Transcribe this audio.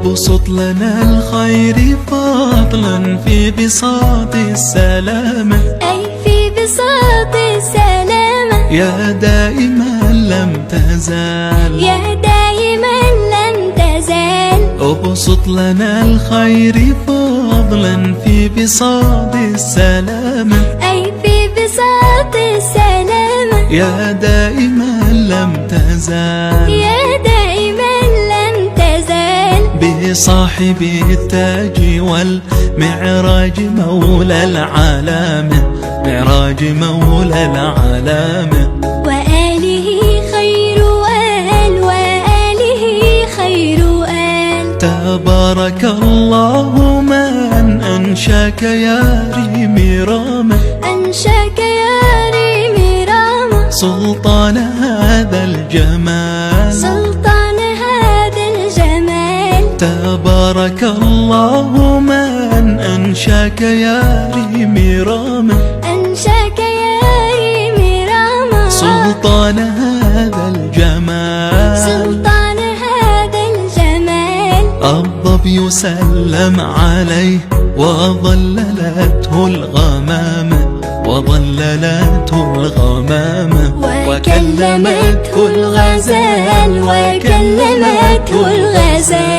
ابسط لنا الخير فضلا في بساط السلامة، أي في بساط السلامة، يا دائما لم تزال، يا دائما لم تزال. ابسط لنا الخير فضلا في بساط السلامة، أي في بساط السلامة، يا دائما لم تزال، يا دائما لم تزال. بصاحب التاج والمعراج مولى العالم، معراج مولى العالم. وآله خير آل، وآله خير آل. تبارك الله من أنشاك يا ريم راما، أنشاك يا ريم راما، سلطان هذا الجمال، سلطان هذا الجمال. تبارك الله من أنشاك يا ريم راما، أنشاك يا ريم راما، سلطان هذا الجمال، سلطان هذا الجمال. الظبي سلم عليه وظللته الغمامة، وظللته الغمامة، وكلمته الغزال، وكلمته الغزال.